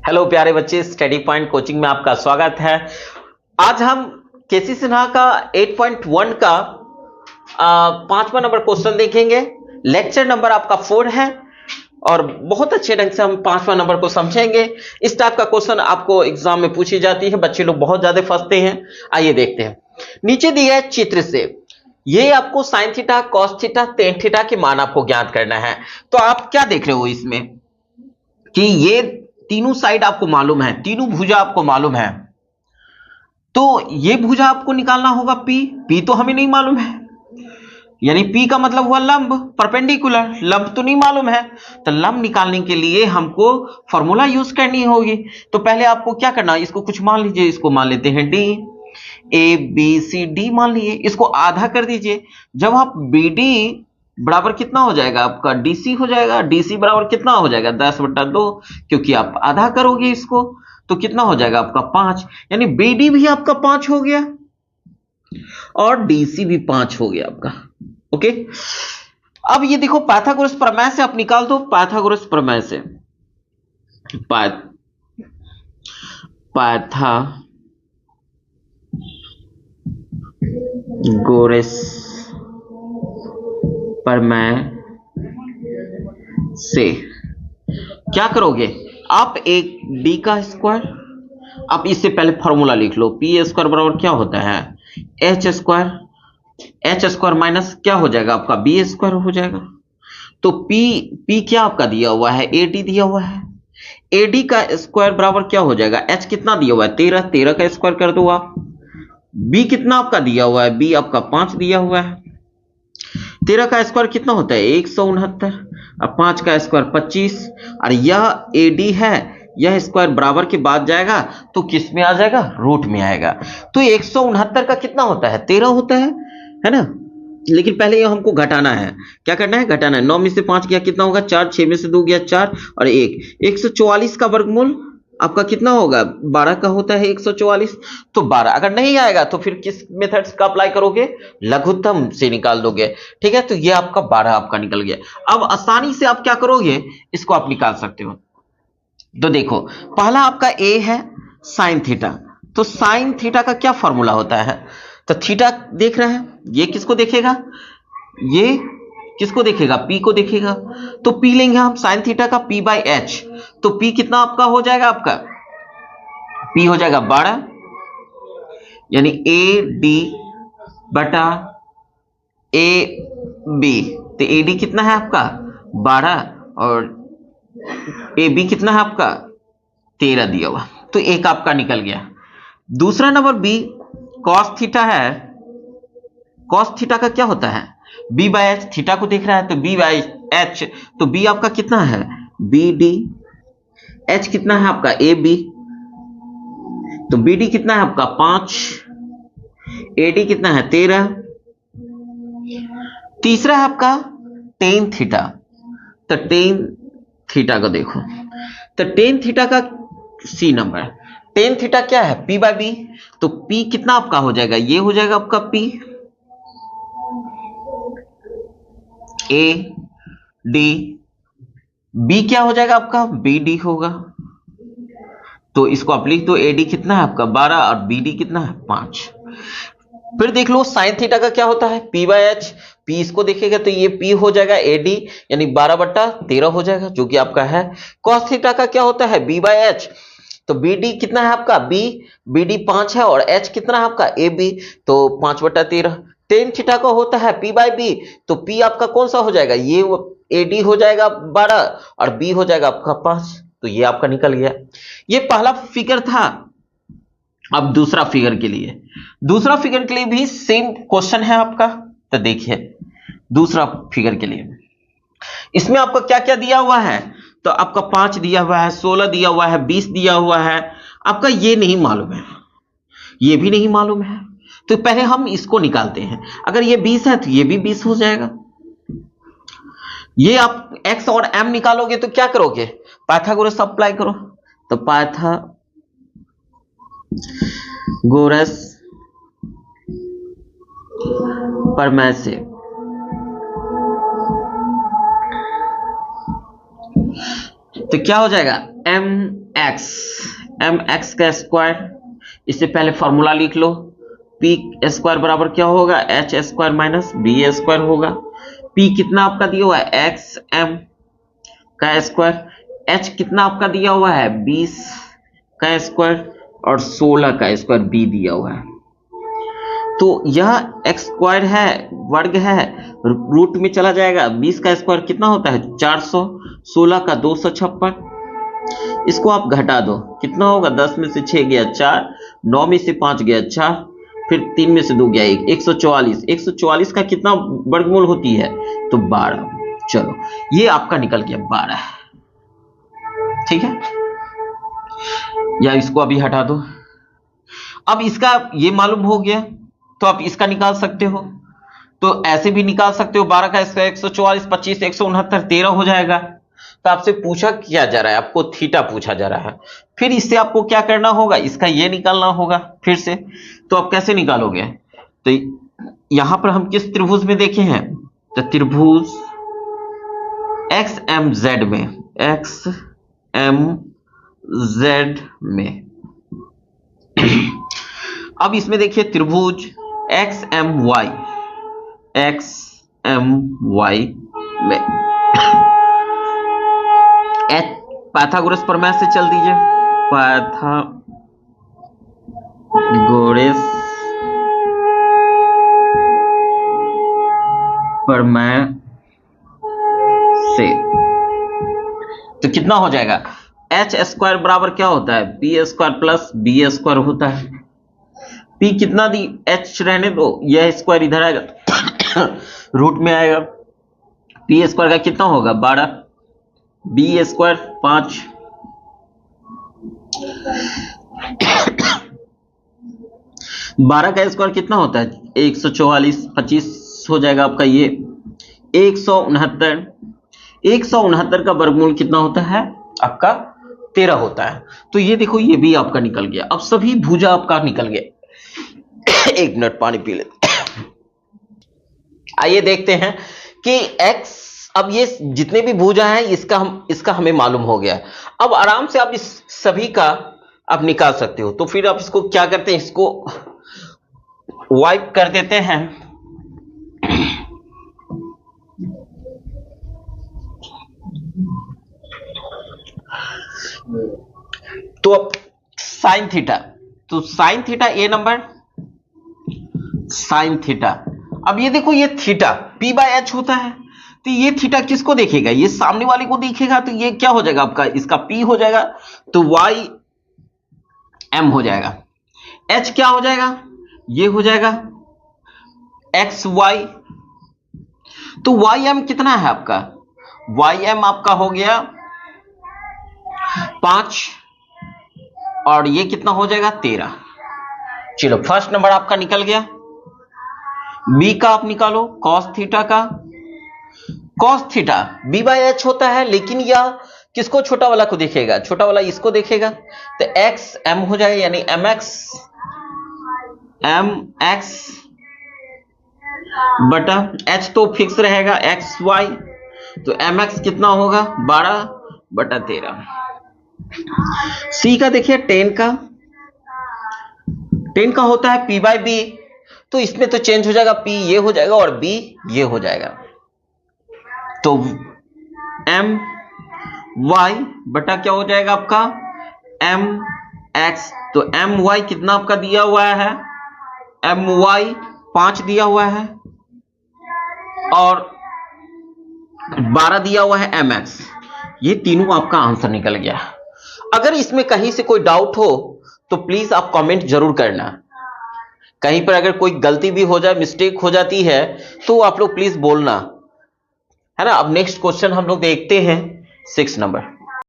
Hello प्यारे बच्चे, study point coaching में आपका स्वागत है। आज हम केसी सिन्हा का 8.1 का 5वां नंबर क्वेश्चन देखेंगे। लेक्चर नंबर आपका 4 है और बहुत अच्छे ढंग से हम 5वां नंबर को समझेंगे। इस टाइप का क्वेश्चन आपको एग्जाम में पूछी जाती है, बच्चे लोग बहुत ज्यादा फंसते हैं। आइए देखते हैं। नीचे दिया है चित्र से, ये आपको sine theta, cos theta, tan theta के मान आपको ज्ञात करना है। तो आप क्या देख रहे हो इसमें कि ये तीनों साइड आपको मालूम है, तीनों भुजा आपको मालूम है, तो ये भुजा आपको निकालना होगा पी तो हमें नहीं मालूम है, यानी पी का मतलब हुआ लंब, परपेंडिकुलर। लंब तो नहीं मालूम है, तो लंब निकालने के लिए हमको फॉर्मूला यूज करनी होगी। तो पहले आपको क्या करना है, इसको कुछ मान लीजिए, इसको मान लेते हैं D, A B C D मान लीजिए, इसको आधा कर दीजिए। जब आप बी डी बराबर कितना हो जाएगा आपका डीसी हो जाएगा, डीसी बराबर कितना हो जाएगा 10/2, क्योंकि आप आधा करोगे इसको तो कितना हो जाएगा आपका 5, यानी बीडी भी आपका 5 हो गया और डीसी भी 5 हो गया आपका। ओके, अब ये देखो पाइथागोरस प्रमेय से आप निकाल दो, पाइथागोरस प्रमेय से पाइथागोरस प्रमेय से क्या करोगे आप, एक डी का स्क्वायर, आप इससे पहले फॉर्मूला लिख लो, पी स्क्वायर बराबर क्या होता है H square, H square minus क्या हो जाएगा आपका बी स्क्वायर हो जाएगा। तो पी क्या आपका दिया हुआ है, ए डी दिया हुआ है, ए डी का स्क्वायर बराबर क्या हो जाएगा, एच कितना दिया हुआ है 13, 13 का स्क्वायर कर दो आप। बी कितना आपका दिया हुआ है, बी आपका 5 दिया हुआ है, 13 का स्क्वायर कितना होता है 169, और 5 का स्क्वायर 25, और यह एडी है, यह स्क्वायर बराबर के बाद जाएगा तो किस में आ जाएगा, रूट में आएगा। तो 169 का कितना होता है 13 होता है ना। लेकिन पहले ये हमको घटाना है, क्या करना है, घटाना है। 9 में से 5 गया कितना होगा 4, 6 में से 2 गया 4 और 1, 144 का वर्गमूल आपका कितना होगा 12 का होता है 144। तो 12 अगर नहीं आएगा तो फिर किस मेथड का अप्लाई करोगे, लघुत्तम से निकाल दोगे। ठीक है, तो ये आपका 12 आपका निकल गया। अब आसानी से आप क्या करोगे, इसको आप निकाल सकते हो। तो देखो पहला आपका ए है साइन थीटा, तो साइन थीटा का क्या फॉर्मूला होता है, तो थीटा देख रहे हैं, ये किसको देखेगा, ये किसको देखेगा, पी को देखेगा। तो पी लेंगे हम साइन थीटा का पी बाई एच, तो पी कितना आपका हो जाएगा, आपका पी हो जाएगा 12, यानी ए डी बटा ए बी, तो ए डी कितना है आपका 12 और ए बी कितना है आपका 13 दिया हुआ, तो एक आपका निकल गया। दूसरा नंबर बी कॉस थीटा है, कॉस थीटा का क्या होता है बी बाई एच, थीटा को देख रहा है तो बी बाई एच, तो बी आपका कितना है बी डी, एच कितना है आपका ए बी, तो बी डी कितना है आपका 5, ए डी कितना है 13। तीसरा है आपका टेन थीटा, तो टेन थीटा को देखो, तो टेन थीटा का सी नंबर, टेन थीटा क्या है पी बाई बी, तो पी कितना आपका हो जाएगा, ये हो जाएगा आपका पी ए डी, बी क्या हो जाएगा आपका बी डी होगा, तो इसको आप लिख दो, ए डी कितना है आपका 12 और बी डी कितना है 5। फिर देख लो साइन थीटा का क्या होता है पी बाई एच, पी इसको देखेगा तो ये पी हो जाएगा ए डी, यानी 12/13 हो जाएगा जो कि आपका है। कॉस थीटा का क्या होता है बी बाई एच, तो बी डी कितना है आपका बी डी 5 है और एच कितना है आपका ए बी, तो 5/13। टेन थीटा का होता है पी बाई बी, तो पी आपका कौन सा हो जाएगा, ये ए डी हो जाएगा 12 और बी हो जाएगा आपका 5, तो ये आपका निकल गया। ये पहला फिगर था। अब दूसरा फिगर के लिए, दूसरा फिगर के लिए भी सेम क्वेश्चन है आपका, तो देखिए दूसरा फिगर के लिए इसमें आपका क्या क्या दिया हुआ है, तो आपका 5 दिया हुआ है, 16 दिया हुआ है, 20 दिया हुआ है, आपका ये नहीं मालूम है, ये भी नहीं मालूम है, तो पहले हम इसको निकालते हैं। अगर ये 20 है तो ये भी 20 हो जाएगा। ये आप x और m निकालोगे तो क्या करोगे, पाइथागोरस अप्लाई करो, तो पाइथागोरस प्रमेय से तो क्या हो जाएगा एम एक्स का स्क्वायर, इससे पहले फॉर्मूला लिख लो, पी स्क्वायर बराबर क्या होगा H square minus B square होगा। पी कितना आपका दिया हुआ है एक्स एम का स्क्वायर, एच कितना आपका दिया हुआ है 20 का स्क्वायर और 16 का स्क्वायर बी दिया हुआ है। तो यह एक्स स्क्वायर है, वर्ग है, रूट में चला जाएगा। 20 का स्क्वायर कितना होता है 400, 16 का 256, इसको आप घटा दो कितना होगा 10 में से 6 गया 4, 9 में से 5 गया 4, फिर 3 में से 2 गया 1, 144। 144 का कितना वर्गमूल होती है तो 12। चलो ये आपका निकल गया 12, ठीक है, या इसको अभी हटा दो। अब इसका ये मालूम हो गया तो आप इसका निकाल सकते हो, तो ऐसे भी निकाल सकते हो। 12 का स्क्वायर 144, 25, 169, 13 हो जाएगा। तो आपसे पूछा क्या जा रहा है, आपको थीटा पूछा जा रहा है, फिर इससे आपको क्या करना होगा, इसका ये निकालना होगा फिर से। तो आप कैसे निकालोगे, तो यहां पर हम किस त्रिभुज में देखे हैं, तो त्रिभुज एक्स एम जेड में, एक्स एम जेड में। अब इसमें देखिए त्रिभुज X M Y, X M Y में पाइथागोरस प्रमेय से चल दीजिए, पाइथागोरस प्रमेय से तो कितना हो जाएगा एच स्क्वायर बराबर क्या होता है P square plus B square होता है। पी कितना दी एच रहने दो, यह स्क्वायर इधर आएगा रूट में आएगा। पी स्क्वायर का कितना होगा 12, बी स्क्वायर 5, 12 का स्क्वायर कितना होता है 144, 25 हो जाएगा आपका ये 169। 169 का वर्गमूल कितना होता है आपका 13 होता है। तो ये देखो ये भी आपका निकल गया। अब सभी भुजा आपका निकल गया। एक मिनट पानी पी लेते। आइए देखते हैं कि x, अब ये जितने भी भुजा हैं इसका हमें मालूम हो गया। अब आराम से आप इस सभी का आप निकाल सकते हो। तो फिर आप इसको क्या करते हैं, इसको वाइप कर देते हैं। तो अब साइन थीटा, तो साइन थीटा ए नंबर साइन थीटा। अब ये देखो ये थीटा p बाय एच होता है, तो ये थीटा किसको देखेगा, ये सामने वाले को देखेगा। तो ये क्या हो जाएगा आपका, इसका p हो जाएगा, तो y m हो जाएगा। h क्या हो जाएगा, ये हो जाएगा x y। तो y m कितना है आपका, y m आपका हो गया 5 और ये कितना हो जाएगा 13। चलो फर्स्ट नंबर आपका निकल गया। b का आप निकालो cos थीटा का। cos theta b by H होता है, लेकिन यह किसको छोटा वाला को देखेगा, छोटा वाला इसको देखेगा। तो x m हो जाएगा, यानी mx बटा h तो फिक्स रहेगा x y, तो mx कितना होगा 12 बटा 13। c का देखिए 10 का होता है p बाय b, तो इसमें तो चेंज हो जाएगा, p ये हो जाएगा और b ये हो जाएगा। तो m y बटा क्या हो जाएगा आपका m x। तो m y कितना आपका दिया हुआ है, m y 5 दिया हुआ है और 12 दिया हुआ है m x। ये तीनों आपका आंसर निकल गया। अगर इसमें कहीं से कोई डाउट हो तो प्लीज आप कमेंट जरूर करना। कहीं पर अगर कोई गलती भी हो जाए, मिस्टेक हो जाती है, तो आप लोग प्लीज बोलना, है ना। अब नेक्स्ट क्वेश्चन हम लोग देखते हैं 6 नंबर।